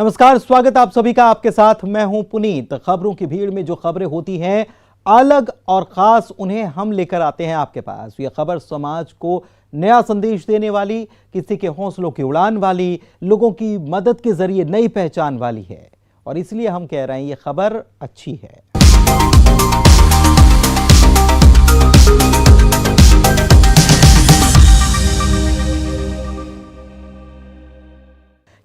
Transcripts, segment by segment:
नमस्कार, स्वागत आप सभी का। आपके साथ मैं हूं पुनीत। खबरों की भीड़ में जो खबरें होती हैं अलग और खास, उन्हें हम लेकर आते हैं आपके पास। यह खबर समाज को नया संदेश देने वाली, किसी के हौसलों की उड़ान वाली, लोगों की मदद के जरिए नई पहचान वाली है, और इसलिए हम कह रहे हैं यह खबर अच्छी है।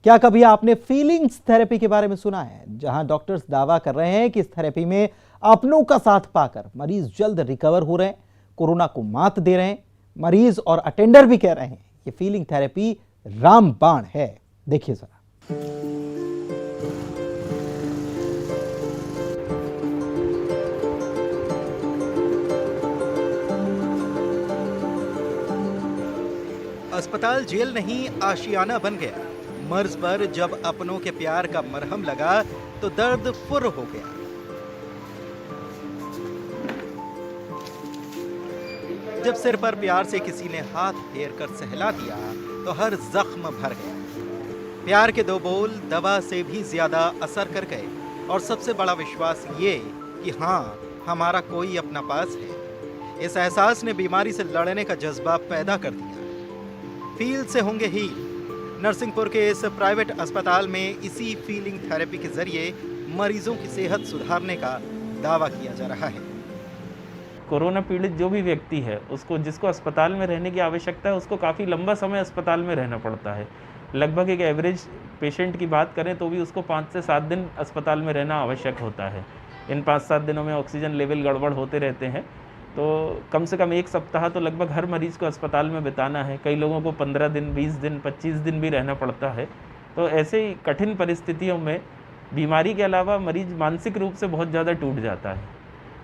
क्या कभी आपने फीलिंग्स थेरेपी के बारे में सुना है, जहां डॉक्टर्स दावा कर रहे हैं कि इस थेरेपी में अपनों का साथ पाकर मरीज जल्द रिकवर हो रहे हैं, कोरोना को मात दे रहे हैं। मरीज और अटेंडर भी कह रहे हैं ये फीलिंग थेरेपी रामबाण है। देखिए जरा। अस्पताल जेल नहीं, आशियाना बन गया। मर्ज पर जब अपनों के प्यार का मरहम लगा तो दर्द फुर हो गया। जब सिर पर प्यार से किसी ने हाथ फेर कर सहला दिया तो हर जख्म भर गया। प्यार के दो बोल दवा से भी ज्यादा असर कर गए, और सबसे बड़ा विश्वास ये कि हाँ, हमारा कोई अपना पास है। इस एहसास ने बीमारी से लड़ने का जज्बा पैदा कर दिया। फील से होंगे हील। नरसिंहपुर के इस प्राइवेट अस्पताल में इसी फीलिंग थेरेपी के जरिए मरीजों की सेहत सुधारने का दावा किया जा रहा है। कोरोना पीड़ित जो भी व्यक्ति है, जिसको अस्पताल में रहने की आवश्यकता है, उसको काफ़ी लंबा समय अस्पताल में रहना पड़ता है। लगभग एक एवरेज पेशेंट की बात करें तो भी उसको 5 से 7 दिन अस्पताल में रहना आवश्यक होता है। इन 5-7 दिनों में ऑक्सीजन लेवल गड़बड़ होते रहते हैं, तो कम से कम 1 सप्ताह तो लगभग हर मरीज़ को अस्पताल में बिताना है। कई लोगों को 15 दिन, 20 दिन, 25 दिन भी रहना पड़ता है। तो ऐसे ही कठिन परिस्थितियों में बीमारी के अलावा मरीज़ मानसिक रूप से बहुत ज़्यादा टूट जाता है।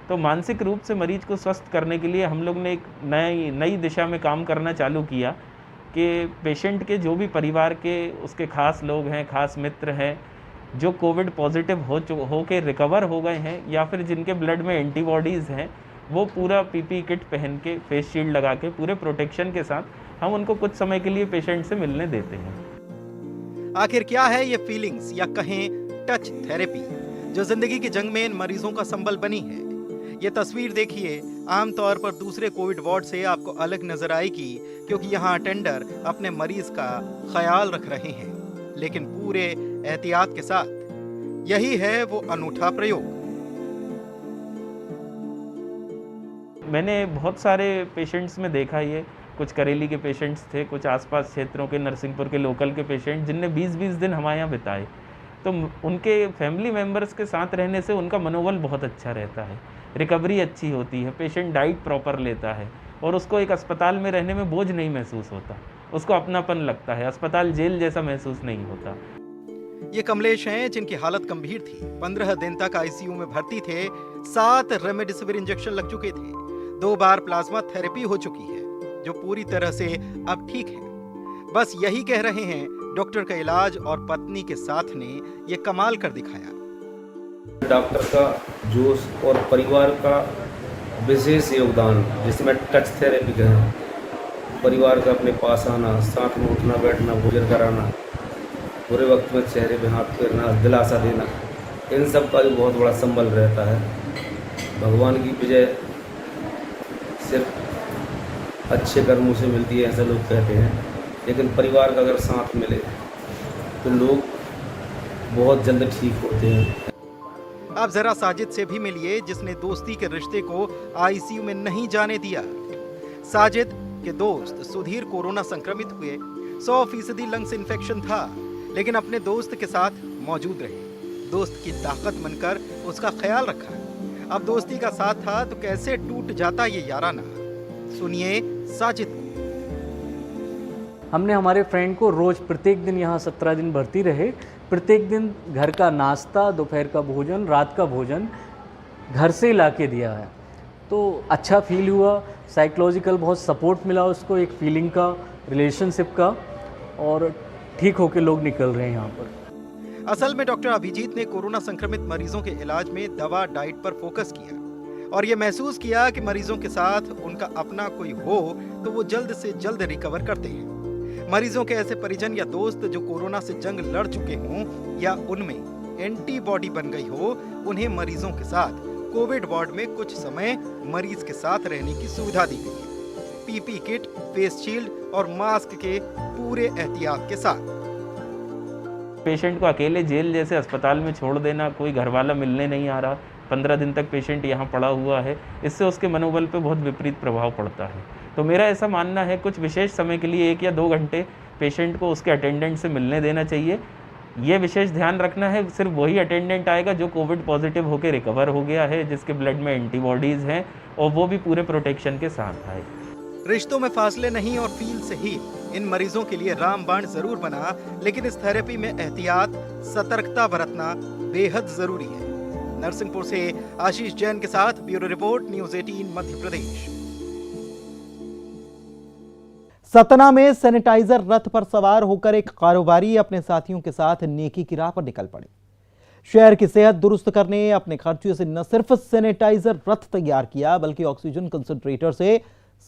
तो मानसिक रूप से मरीज़ को स्वस्थ करने के लिए हम लोग ने एक नई दिशा में काम करना चालू किया कि पेशेंट के जो भी परिवार के उसके खास लोग हैं, खास मित्र हैं, जो कोविड पॉजिटिव हो के रिकवर हो गए हैं, या फिर जिनके ब्लड में एंटीबॉडीज़ हैं, वो पूरा पीपी किट पहन के, फेस शील्ड लगा के, पूरे प्रोटेक्शन के साथ हम उनको कुछ समय के लिए पेशेंट से मिलने देते हैं। आखिर क्या है ये फीलिंग्स या कहें टच थेरेपी, जो जिंदगी की जंग में इन मरीजों का संबल बनी है? ये तस्वीर देखिए। आमतौर पर दूसरे कोविड वार्ड से आपको अलग नजर आएगी, क्योंकि यहाँ अटेंडर अपने मरीज का ख्याल रख रहे हैं, लेकिन पूरे एहतियात के साथ। यही है वो अनूठा प्रयोग। मैंने बहुत सारे पेशेंट्स में देखा, ये कुछ करेली के पेशेंट्स थे, कुछ आसपास क्षेत्रों के नरसिंहपुर के लोकल के पेशेंट, जिनने 20-20 दिन हमारे यहाँ बिताए। तो उनके फैमिली मेम्बर्स के साथ रहने से उनका मनोबल बहुत अच्छा रहता है, रिकवरी अच्छी होती है, पेशेंट डाइट प्रॉपर लेता है, और उसको एक अस्पताल में रहने में बोझ नहीं महसूस होता, उसको अपनापन लगता है, अस्पताल जेल जैसा महसूस नहीं होता। ये कमलेश हैं, जिनकी हालत गंभीर थी। 15 दिन तक आईसीयू में भर्ती थे। 7 रेमडेसिविर इंजेक्शन लग चुके थे। 2 बार प्लाज्मा थेरेपी हो चुकी है, जो पूरी तरह से अब ठीक है। बस यही कह रहे हैं, डॉक्टर का इलाज और पत्नी के साथ ने ये कमाल कर दिखाया। डॉक्टर का जोश और परिवार का विशेष योगदान, जिसे मैं टच थेरेपी कहूँ, परिवार का अपने पास आना, साथ में उठना बैठना, भोजन कराना, बुरे वक्त में चेहरे पे हाथ फेरना, दिलासा देना, इन सब का भी बहुत बड़ा संबल रहता है। भगवान की विजय सिर्फ अच्छे कर्मों से मिलती है, ऐसा लोग कहते हैं, लेकिन परिवार का अगर साथ मिले तो लोग बहुत जल्द ठीक होते हैं। आप जरा साजिद से भी मिलिए, जिसने दोस्ती के रिश्ते को आईसीयू में नहीं जाने दिया। साजिद के दोस्त सुधीर कोरोना संक्रमित हुए। 100% लंग्स इन्फेक्शन था, लेकिन अपने दोस्त के साथ मौजूद रहे। दोस्त की ताकत बनकर उसका ख्याल रखा। अब दोस्ती का साथ था तो कैसे टूट जाता ये याराना। सुनिए साजिद को। हमने हमारे फ्रेंड को रोज प्रत्येक दिन यहाँ 17 दिन भर्ती रहे, प्रत्येक दिन घर का नाश्ता, दोपहर का भोजन, रात का भोजन घर से ला के दिया है। तो अच्छा फील हुआ, साइकोलॉजिकल बहुत सपोर्ट मिला उसको, एक फीलिंग का, रिलेशनशिप का, और ठीक होके लोग निकल रहे हैं यहाँ पर। असल में डॉक्टर अभिजीत ने कोरोना संक्रमित मरीजों के इलाज में दवा डाइट पर फोकस किया, और ये महसूस किया कि मरीजों के साथ उनका अपना कोई हो तो वो जल्द से जल्द रिकवर करते हैं। मरीजों के ऐसे परिजन या दोस्त जो कोरोना से जंग लड़ चुके हों या उनमें एंटीबॉडी बन गई हो, उन्हें मरीजों के साथ कोविड वार्ड में कुछ समय मरीज के साथ रहने की सुविधा दी गई है। पीपी किट, फेस शील्ड और मास्क के पूरे एहतियात के साथ। पेशेंट को अकेले जेल जैसे अस्पताल में छोड़ देना, कोई घर वाला मिलने नहीं आ रहा, 15 दिन तक पेशेंट यहाँ पड़ा हुआ है, इससे उसके मनोबल पे बहुत विपरीत प्रभाव पड़ता है। तो मेरा ऐसा मानना है कुछ विशेष समय के लिए 1 या 2 घंटे पेशेंट को उसके अटेंडेंट से मिलने देना चाहिए। ये विशेष ध्यान रखना है, सिर्फ वही अटेंडेंट आएगा जो कोविड पॉजिटिव होकर रिकवर हो गया है, जिसके ब्लड में एंटीबॉडीज़ हैं, और वो भी पूरे प्रोटेक्शन के साथ आए। रिश्तों में फासले नहीं और फील से ही इन मरीजों के लिए रामबाण जरूर बना, लेकिन इस थेरेपी में एहतियात, सतर्कता बरतना बेहद जरूरी है। नरसिंहपुर से आशीष जैन के साथ bureau report, news 18 Madhya Pradesh. Satna में सैनिटाइजर रथ पर सवार होकर एक कारोबारी अपने साथियों के साथ नेकी की राह पर निकल पड़े। शहर की सेहत दुरुस्त करने अपने खर्चे से न सिर्फ सैनिटाइजर रथ तैयार किया, बल्कि ऑक्सीजन कंसंट्रेटर से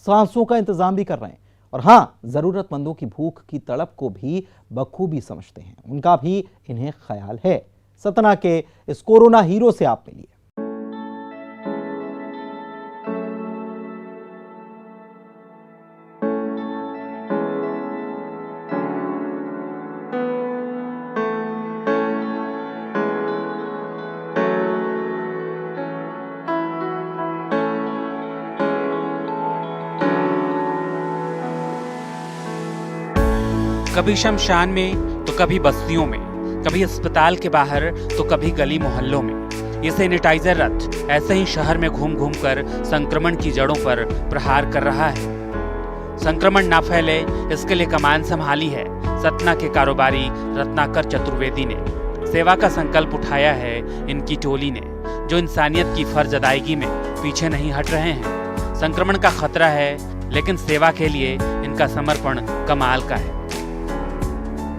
सांसों का इंतजाम भी कर रहे हैं। और हाँ, जरूरतमंदों की भूख की तड़प को भी बखूबी समझते हैं, उनका भी इन्हें ख्याल है। सतना के इस कोरोना हीरो से आप मिलिए। कभी शमशान में तो कभी बस्तियों में, कभी अस्पताल के बाहर तो कभी गली मोहल्लों में। ये सैनिटाइजर रथ ऐसे ही शहर में घूम घूम कर संक्रमण की जड़ों पर प्रहार कर रहा है। संक्रमण ना फैले इसके लिए कमान संभाली है सतना के कारोबारी रत्नाकर चतुर्वेदी ने। सेवा का संकल्प उठाया है इनकी टोली ने, जो इंसानियत की फर्ज अदायगी में पीछे नहीं हट रहे हैं। संक्रमण का खतरा है, लेकिन सेवा के लिए इनका समर्पण कमाल का है।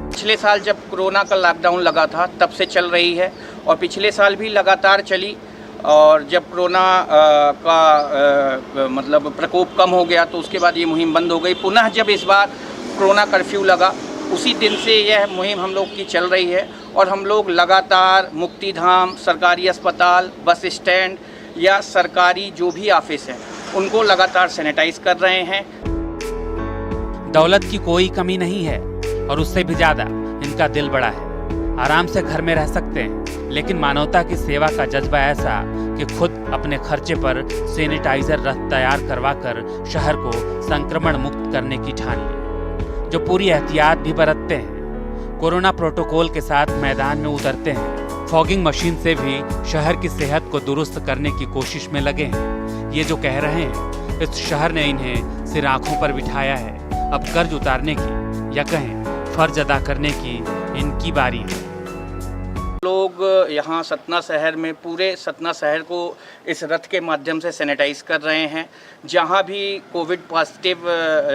पिछले साल जब कोरोना का लॉकडाउन लगा था तब से चल रही है, और पिछले साल भी लगातार चली, और जब कोरोना का मतलब प्रकोप कम हो गया तो उसके बाद ये मुहिम बंद हो गई। पुनः जब इस बार कोरोना कर्फ्यू लगा, उसी दिन से यह मुहिम हम लोग की चल रही है, और हम लोग लगातार मुक्तिधाम, सरकारी अस्पताल, बस स्टैंड या सरकारी जो भी ऑफिस हैं उनको लगातार सैनिटाइज कर रहे हैं। दौलत की कोई कमी नहीं है, और उससे भी ज्यादा इनका दिल बड़ा है। आराम से घर में रह सकते हैं, लेकिन मानवता की सेवा का जज्बा ऐसा कि खुद अपने खर्चे पर सैनिटाइजर रथ तैयार करवाकर शहर को संक्रमण मुक्त करने की ठान ली, जो पूरी एहतियात भी बरतते हैं। कोरोना प्रोटोकॉल के साथ मैदान में उतरते हैं, फॉगिंग मशीन से भी शहर की सेहत को दुरुस्त करने की कोशिश में लगे हैं। ये जो कह रहे हैं, इस शहर ने इन्हें सिर आंखों पर बिठाया है। अब कर्ज उतारने की या कहें फर्ज अदा करने की इनकी बारी है। लोग यहाँ सतना शहर में, पूरे सतना शहर को इस रथ के माध्यम से सैनिटाइज कर रहे हैं। जहाँ भी कोविड पॉजिटिव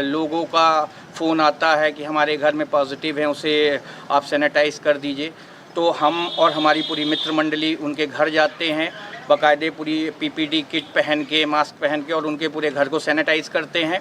लोगों का फ़ोन आता है कि हमारे घर में पॉजिटिव हैं, उसे आप सैनिटाइज कर दीजिए, तो हम और हमारी पूरी मित्र मंडली उनके घर जाते हैं, बाकायदे पूरी पीपीडी किट पहन के, मास्क पहन के, और उनके पूरे घर को सैनिटाइज करते हैं।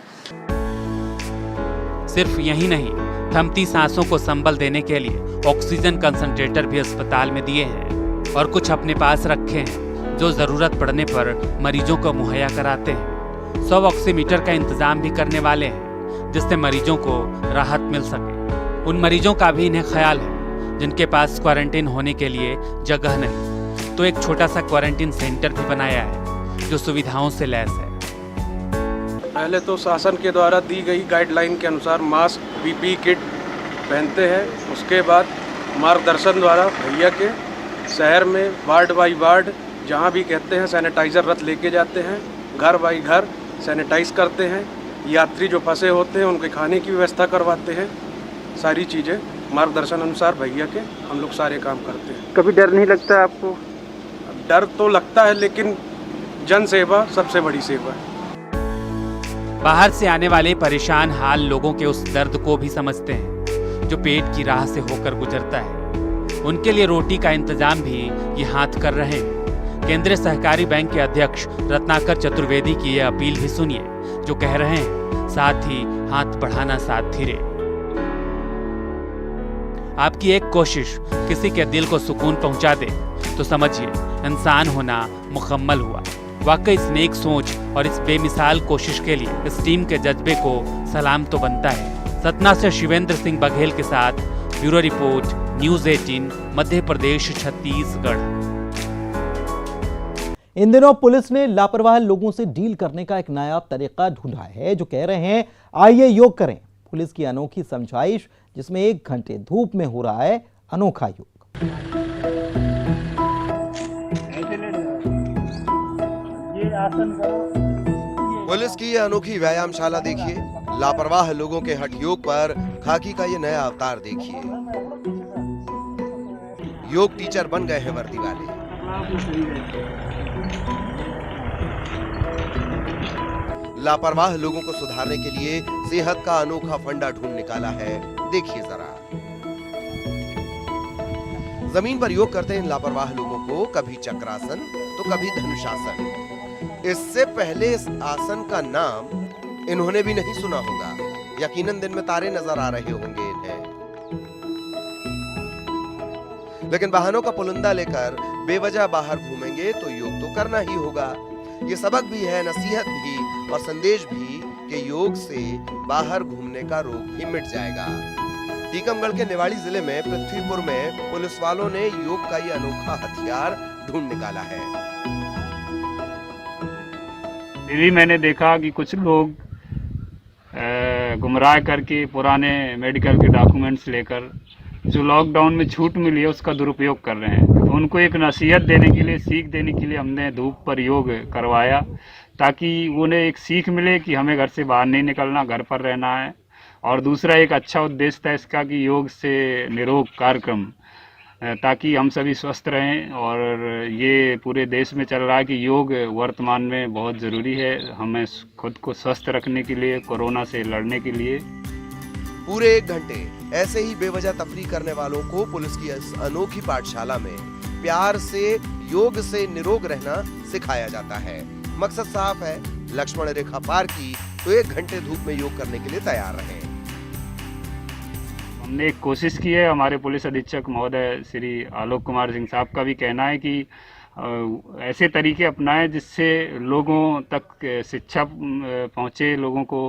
सिर्फ यही नहीं, थमती सांसों को संबल देने के लिए ऑक्सीजन कंसंट्रेटर भी अस्पताल में दिए हैं, और कुछ अपने पास रखे हैं जो जरूरत पड़ने पर मरीजों को मुहैया कराते हैं। 100 ऑक्सीमीटर का इंतजाम भी करने वाले हैं, जिससे मरीजों को राहत मिल सके। उन मरीजों का भी इन्हें ख्याल है जिनके पास क्वारंटीन होने के लिए जगह नहीं, तो एक छोटा सा क्वारंटीन सेंटर भी बनाया है जो सुविधाओं से लैस है। पहले तो शासन के द्वारा दी गई गाइडलाइन के अनुसार मास्क, पीपी किट पहनते हैं। उसके बाद मार्गदर्शन द्वारा भैया के शहर में वार्ड बाई वार्ड जहाँ भी कहते हैं सैनिटाइज़र रथ लेके जाते हैं, घर बाई घर सैनिटाइज करते हैं। यात्री जो फंसे होते हैं उनके खाने की व्यवस्था करवाते हैं। सारी चीज़ें मार्गदर्शन अनुसार भैया के हम लोग सारे काम करते हैं। कभी डर नहीं लगता आपको? डर तो लगता है, लेकिन जन सेवा सबसे बड़ी सेवा है। बाहर से आने वाले परेशान हाल लोगों के उस दर्द को भी समझते हैं जो पेट की राह से होकर गुजरता है। उनके लिए रोटी का इंतजाम भी ये हाथ कर रहे हैं। केंद्रीय सहकारी बैंक के अध्यक्ष रत्नाकर चतुर्वेदी की यह अपील भी सुनिए, जो कह रहे हैं, साथ ही हाथ बढ़ाना साथ धीरे। आपकी एक कोशिश किसी के दिल को सुकून पहुंचा दे तो समझिए इंसान होना मुकम्मल हुआ। वाकई इस नेक सोच और इस बेमिसाल कोशिश के लिए इस टीम के जज्बे को सलाम तो बनता है। सतना से शिवेंद्र सिंह बघेल के साथ bureau report, news 18, Madhya Pradesh, Chhattisgarh. इन दिनों पुलिस ने लापरवाह लोगों से डील करने का एक नया तरीका ढूंढा है, जो कह रहे हैं आइए योग करें। पुलिस की अनोखी समझाइश, जिसमें 1 घंटे धूप में हो रहा है अनोखा योग। पुलिस की यह अनोखी व्यायामशाला देखिए। लापरवाह लोगों के हठ योग पर खाकी का ये नया अवतार देखिए। योग टीचर बन गए हैं वर्दी वाले। लापरवाह लोगों को सुधारने के लिए सेहत का अनोखा फंडा ढूंढ निकाला है, देखिए जरा। जमीन पर योग करते इन लापरवाह लोगों को कभी चक्रासन तो कभी धनुषासन। इससे पहले इस आसन का नाम इन्होंने भी नहीं सुना होगा। यकीनन दिन में तारे नजर आ रहे होंगे इन्हें, लेकिन वाहनों का पुलिंदा लेकर बेवजह बाहर घूमेंगे तो योग तो करना ही होगा। ये सबक भी है, नसीहत भी और संदेश भी कि योग से बाहर घूमने का रोग भी मिट जाएगा। टीकमगढ़ के निवाड़ी जिले में पृथ्वीपुर में पुलिस वालों ने योग का ये अनोखा हथियार ढूंढ निकाला है। दीदी, मैंने देखा कि कुछ लोग गुमराह करके पुराने मेडिकल के डॉक्यूमेंट्स लेकर जो लॉकडाउन में छूट मिली है उसका दुरुपयोग कर रहे हैं। तो उनको एक नसीहत देने के लिए, सीख देने के लिए हमने धूप पर योग करवाया, ताकि उन्हें एक सीख मिले कि हमें घर से बाहर नहीं निकलना, घर पर रहना है। और दूसरा एक अच्छा उद्देश्य था इसका कि योग से निरोग कार्यक्रम, ताकि हम सभी स्वस्थ रहें। और ये पूरे देश में चल रहा है कि योग वर्तमान में बहुत ज़रूरी है हमें खुद को स्वस्थ रखने के लिए, कोरोना से लड़ने के लिए। पूरे 1 घंटे ऐसे ही बेवजह तफरीह करने वालों को पुलिस की इस अनोखी पाठशाला में प्यार से योग से निरोग रहना सिखाया जाता है। मकसद साफ है, लक्ष्मण रेखा पार की तो 1 घंटे धूप में योग करने के लिए तैयार रहें। हमने एक कोशिश की है। हमारे पुलिस अधीक्षक महोदय श्री आलोक कुमार सिंह साहब का भी कहना है कि ऐसे तरीके अपनाएं जिससे लोगों तक शिक्षा पहुंचे, लोगों को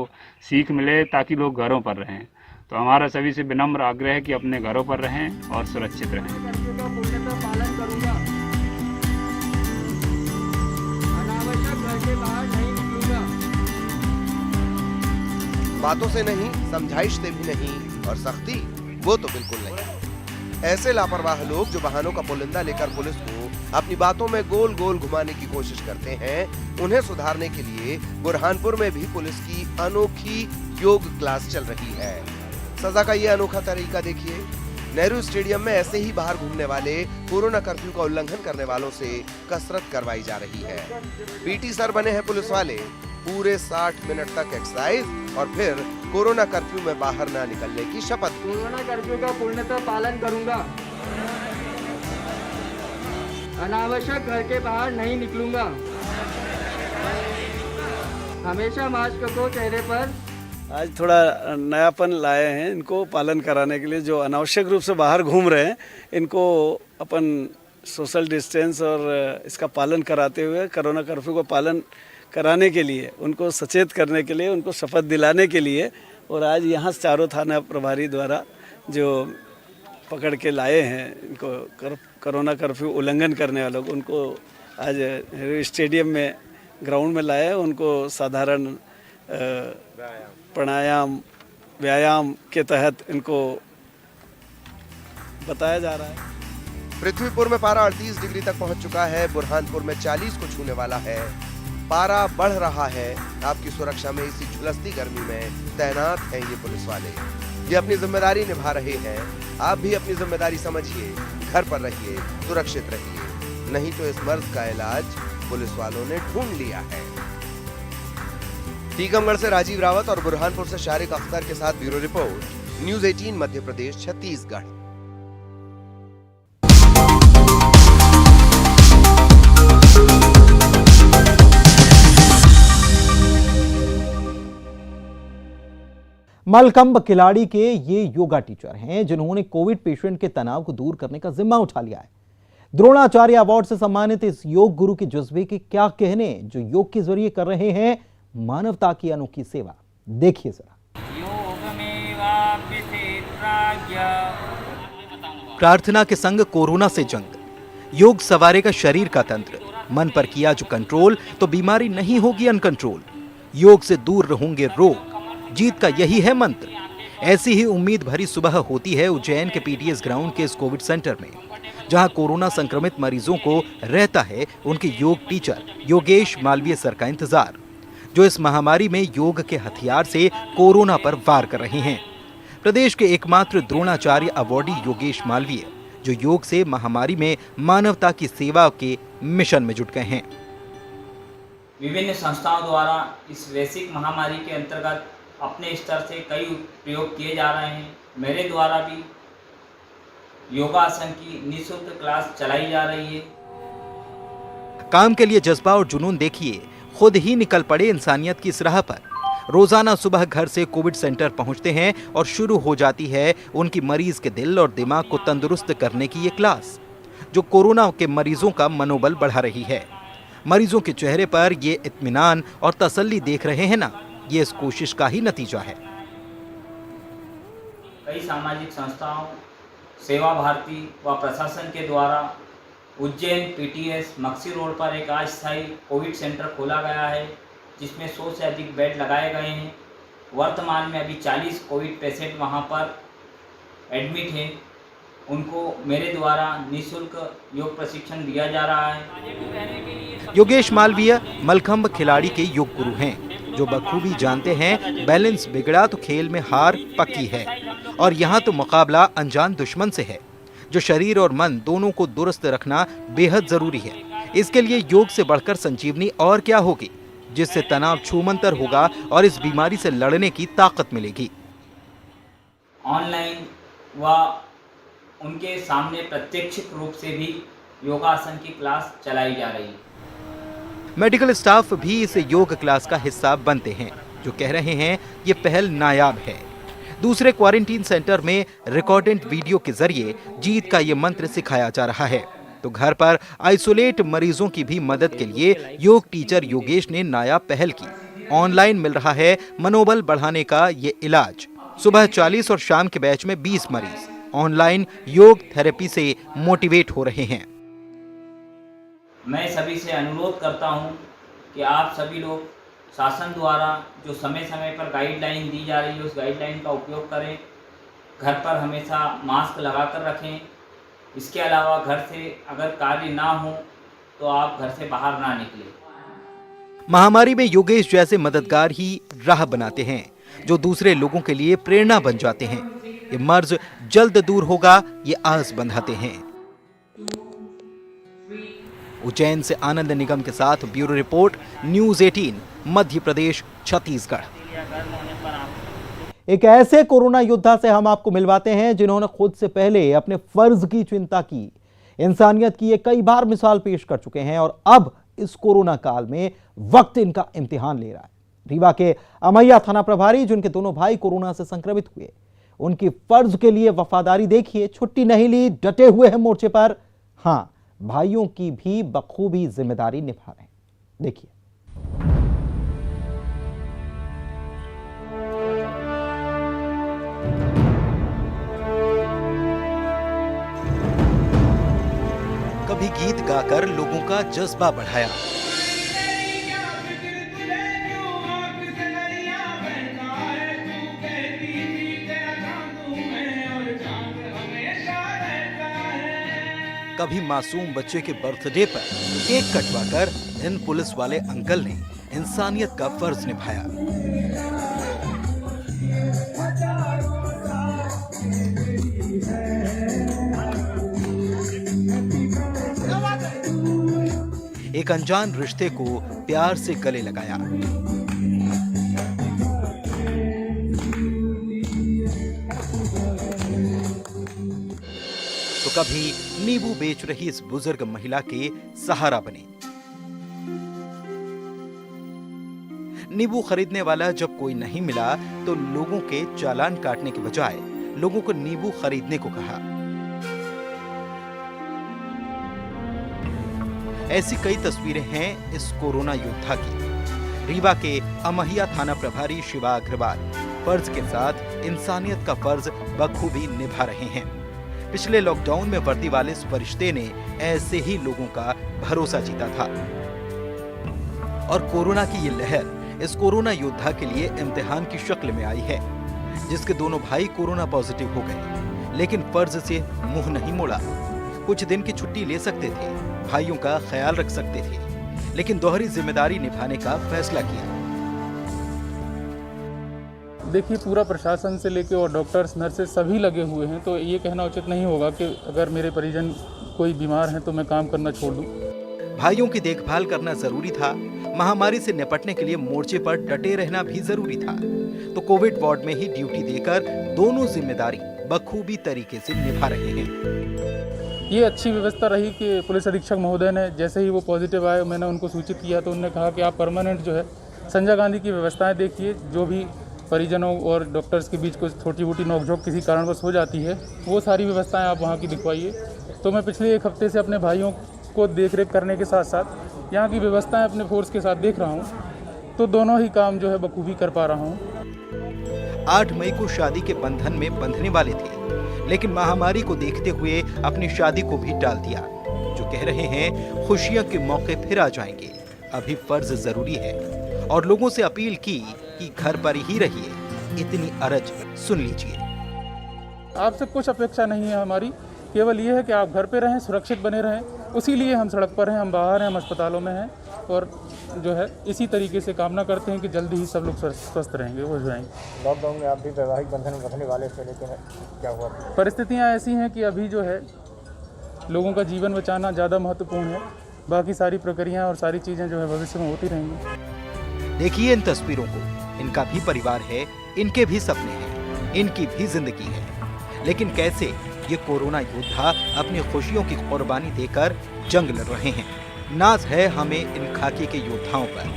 सीख मिले, ताकि लोग घरों पर रहें। तो हमारा सभी से विनम्र आग्रह है कि अपने घरों पर रहें और सुरक्षित रहें। बातों से नहीं, समझाइश से भी नहीं, और सख्ती वो तो बिल्कुल नहीं। ऐसे लापरवाह लोग जो वाहनों का पुलिंदा लेकर पुलिस को अपनी बातों में गोल गोल घुमाने की कोशिश करते हैं, उन्हें सुधारने के लिए बुरहानपुर में भी पुलिस की अनोखी योग क्लास चल रही है। सजा का ये अनोखा तरीका देखिए। नेहरू स्टेडियम में ऐसे ही बाहर घूमने वाले कोरोना कर्फ्यू का उल्लंघन करने वालों से कसरत करवाई जा रही है। पीटी सर बने हैं पुलिस वाले। पूरे 60 मिनट तक एक्सरसाइज और फिर कोरोना कर्फ्यू में बाहर ना निकलने की शपथ। कोरोना कर्फ्यू का पूर्णतः पालन करूंगा। अनावश्यक घर के बाहर नहीं निकलूंगा। हमेशा मास्क को चेहरे पर। आज थोड़ा नयापन लाए हैं इनको पालन कराने के लिए। जो अनावश्यक रूप से बाहर घूम रहे हैं, इनको अपन सोशल डिस्टेंस और इसका पालन कराते हुए कोरोना कर्फ्यू का पालन कराने के लिए, उनको सचेत करने के लिए, उनको शपथ दिलाने के लिए। और आज यहाँ चारों थाना प्रभारी द्वारा जो पकड़ के लाए हैं इनको कोरोना कर्फ्यू उल्लंघन करने वालों को, उनको आज स्टेडियम में ग्राउंड में लाए। उनको साधारण प्राणायाम व्यायाम के तहत इनको बताया जा रहा है। पृथ्वीपुर में पारा 38 डिग्री तक पहुंच चुका है। बुरहानपुर में 40 को छूने वाला है। पारा बढ़ रहा है। आपकी सुरक्षा में इसी झुलसती गर्मी में तैनात हैं ये पुलिस वाले। ये अपनी जिम्मेदारी निभा रहे हैं। आप भी अपनी जिम्मेदारी समझिए, घर पर रहिए, सुरक्षित रहिए, नहीं तो इस मर्ज का इलाज पुलिस वालों ने ढूंढ लिया है। टीकमगढ़ से राजीव रावत और बुरहानपुर से शारिक अख्तर के साथ bureau report, news 18 Madhya Pradesh, Chhattisgarh. Mallakhamb खिलाड़ी के ये योगा टीचर हैं जिन्होंने कोविड पेशेंट के तनाव को दूर करने का जिम्मा उठा लिया है। द्रोणाचार्य अवार्ड से सम्मानित इस योग गुरु के जज्बे के क्या कहने, जो योग के जरिए कर रहे हैं मानवता की अनोखी सेवा। देखिए जरा। प्रार्थना के संग कोरोना से जंग, योग सवारेगा शरीर का तंत्र, मन पर किया जो कंट्रोल तो बीमारी नहीं होगी अनकंट्रोल, योग से दूर रहेंगे रोग, जीत का यही है मंत्र। ऐसी ही उम्मीद भरी सुबह होती है उज्जैन के पीटीएस ग्राउंड के इस कोविड सेंटर में, जहां कोरोना संक्रमित मरीजों को रहता है उनके योग टीचर योगेश मालवीय सर का इंतजार, जो इस महामारी में योग के हथियार से कोरोना पर वार कर रहे हैं। प्रदेश के एकमात्र द्रोणाचार्य अवार्डी योगेश मालवीय, जो योग से महामारी में मानवता की सेवा के मिशन में जुट गए हैं। विभिन्न संस्थाओं द्वारा इस वैश्विक महामारी के अंतर्गत अपने स्तर से कई प्रयोग किए जा रहे हैं। मेरे द्वारा भी योगासन की निःशुल्क क्लास चलाई जा रही है। काम के लिए जज्बा और जुनून देखिए, खुद ही निकल पड़े इंसानियत की इस राह पर। रोजाना सुबह घर से कोविड सेंटर पहुंचते हैं और शुरू हो जाती है उनकी मरीज के दिल और दिमाग को तंदुरुस्त करने की ये क्लास, जो कोरोना के मरीजों का मनोबल बढ़ा रही है। मरीजों के चेहरे पर ये इत्मीनान और तसल्ली देख रहे हैं ना, ये इस कोशिश का ही नतीजा है। कई सामाजिक संस्थाओं, सेवा भारती व प्रशासन के द्वारा उज्जैन पीटीएस मक्सी रोड पर एक अस्थायी कोविड सेंटर खोला गया है, जिसमें 100 से अधिक बेड लगाए गए हैं। वर्तमान में अभी 40 कोविड पेशेंट वहां पर एडमिट हैं। उनको मेरे द्वारा निःशुल्क योग प्रशिक्षण दिया जा रहा है। योगेश मालवीय मलखंब खिलाड़ी के योग गुरु हैं, जो बखूबी जानते हैं बैलेंस बिगड़ा तो खेल में हार पक्की है, और यहाँ तो मुकाबला अनजान दुश्मन से है, जो शरीर और मन दोनों को दुरुस्त रखना बेहद जरूरी है। इसके लिए योग से बढ़कर संजीवनी और क्या होगी, जिससे तनाव छूमंतर होगा और इस बीमारी से लड़ने की ताकत मिलेगी। ऑनलाइन व उनके सामने प्रत्यक्ष रूप से भी योगासन की क्लास चलाई जा रही है। मेडिकल स्टाफ भी इस योग क्लास का हिस्सा बनते हैं, जो कह रहे हैं ये पहल नायाब है। दूसरे क्वारंटीन सेंटर में रिकॉर्डेड वीडियो के जरिए जीत का ये मंत्र सिखाया जा रहा है, तो घर पर आइसोलेट मरीजों की भी मदद के लिए योग टीचर योगेश ने नायाब पहल की। ऑनलाइन मिल रहा है मनोबल बढ़ाने का ये इलाज। सुबह 40 और शाम के बैच में 20 मरीज ऑनलाइन योग थेरेपी से मोटिवेट हो रहे हैं। मैं सभी से अनुरोध करता हूं कि आप सभी लोग शासन द्वारा जो समय समय पर गाइडलाइन दी जा रही है, उस गाइडलाइन का उपयोग करें। घर पर हमेशा मास्क लगाकर रखें। इसके अलावा घर से अगर कार्य ना हो तो आप घर से बाहर ना निकलें। महामारी में योगेश जैसे मददगार ही राह बनाते हैं, जो दूसरे लोगों के लिए प्रेरणा बन जाते हैं। ये मर्ज जल्द दूर होगा, ये आस बंधाते हैं। उज्जैन से आनंद निगम के साथ bureau report, news 18, Madhya Pradesh, Chhattisgarh. एक ऐसे कोरोना योद्धा से हम आपको मिलवाते हैं जिन्होंने खुद से पहले अपने फर्ज की चिंता की। इंसानियत की ये कई बार मिसाल पेश कर चुके हैं और अब इस कोरोना काल में वक्त इनका इम्तिहान ले रहा है। रीवा के अमैया थाना प्रभारी, जिनके दोनों भाई कोरोना से संक्रमित हुए, उनकी फर्ज के लिए वफादारी देखिए, छुट्टी नहीं ली, डटे हुए हैं मोर्चे पर। हां, भाइयों की भी बखूबी जिम्मेदारी निभा रहे हैं। देखिए। कभी गीत गाकर लोगों का जज्बा बढ़ाया, कभी मासूम बच्चे के बर्थडे पर केक कटवाकर इन पुलिस वाले अंकल ने इंसानियत का फर्ज निभाया। एक अनजान रिश्ते को प्यार से गले लगाया। तो कभी नींबू बेच रही इस बुजुर्ग महिला के सहारा बने। नींबू खरीदने वाला जब कोई नहीं मिला तो लोगों के चालान काटने के बजाय लोगों को नींबू खरीदने को कहा। ऐसी कई तस्वीरें हैं इस कोरोना योद्धा की। रीवा के अमहिया थाना प्रभारी शिवा अग्रवाल फर्ज के साथ इंसानियत का फर्ज बखूबी निभा रहे हैं। पिछले लॉकडाउन में वर्दी वाले इस फरिश्ते ने ऐसे ही लोगों का भरोसा जीता था और कोरोना की ये लहर इस कोरोना योद्धा के लिए इम्तिहान की शक्ल में आई है, जिसके दोनों भाई कोरोना पॉजिटिव हो गए, लेकिन फर्ज से मुंह नहीं मोड़ा। कुछ दिन की छुट्टी ले सकते थे, भाइयों का ख्याल रख सकते थे, लेकिन दोहरी जिम्मेदारी निभाने का फैसला किया। देखिए, पूरा प्रशासन से लेके और डॉक्टर्स, नर्सेस सभी लगे हुए हैं, तो ये कहना उचित नहीं होगा कि अगर मेरे परिजन कोई बीमार हैं तो मैं काम करना छोड़ दूं। भाइयों की देखभाल करना जरूरी था। महामारी से निपटने के लिए मोर्चे पर डटे रहना भी जरूरी था, तो कोविड वार्ड में ही ड्यूटी देकर दोनों जिम्मेदारी बखूबी तरीके से निभा रहे हैं। ये अच्छी व्यवस्था रही कि पुलिस अधीक्षक महोदय ने जैसे ही वो पॉजिटिव आए, मैंने उनको सूचित किया तो उन्होंने कहा कि आप परमानेंट जो है संजय गांधी की व्यवस्थाएं देखिए, जो भी परिजनों और डॉक्टर्स के बीच कुछ छोटी मोटी नोकझोंक किसी कारणवश हो जाती है, वो सारी व्यवस्थाएं आप वहाँ की दिखवाइए। तो मैं पिछले एक हफ्ते से अपने भाइयों को देखरेख करने के साथ साथ यहाँ की व्यवस्थाएं अपने फोर्स के साथ देख रहा हूँ, तो दोनों ही काम जो है बखूबी कर पा रहा हूँ। 8 मई को शादी के बंधन में बंधने वाले थे, लेकिन महामारी को देखते हुए अपनी शादी को भी टाल दिया। जो कह रहे हैं खुशियों के मौके फिर आ जाएंगे, अभी फर्ज जरूरी है, और लोगों से अपील की कि घर पर ही रहिए। इतनी अरज सुन लीजिए। आपसे कुछ अपेक्षा नहीं है हमारी, केवल ये है कि आप घर पे रहें, सुरक्षित बने रहें। उसी लिए हम सड़क पर हैं, हम बाहर हैं, हम अस्पतालों में हैं, और जो है इसी तरीके से कामना करते हैं कि जल्दी ही सब लोग स्वस्थ रहेंगे, हो जाएंगे। लॉकडाउन में आप भी वैवाहिक बंधन में बंधने वाले थे, लेकिन क्या हुआ? परिस्थितियाँ ऐसी हैं कि अभी जो है लोगों का जीवन बचाना ज़्यादा महत्वपूर्ण है। बाकी सारी प्रक्रियाएँ और सारी चीज़ें जो है भविष्य में होती रहेंगी। देखिए इन तस्वीरों को, इनका भी परिवार है, इनके भी सपने हैं, इनकी भी जिंदगी है, लेकिन कैसे ये कोरोना योद्धा अपनी खुशियों की कुर्बानी देकर जंग लड़ रहे हैं। नाज है हमें इन खाकी के योद्धाओं पर,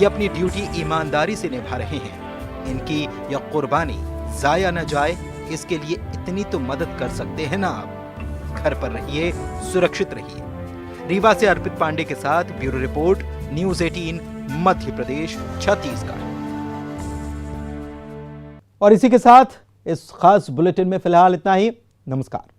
ये अपनी ड्यूटी ईमानदारी से निभा रहे हैं। इनकी यह कुर्बानी जाया न जाए, इसके लिए इतनी तो मदद कर सकते हैं ना आप। घर पर रहिए, सुरक्षित रहिए। रीवा से अर्पित पांडे के साथ bureau report, news 18 Madhya Pradesh, Chhattisgarh. और इसी के साथ इस खास बुलेटिन में फिलहाल इतना ही। नमस्कार।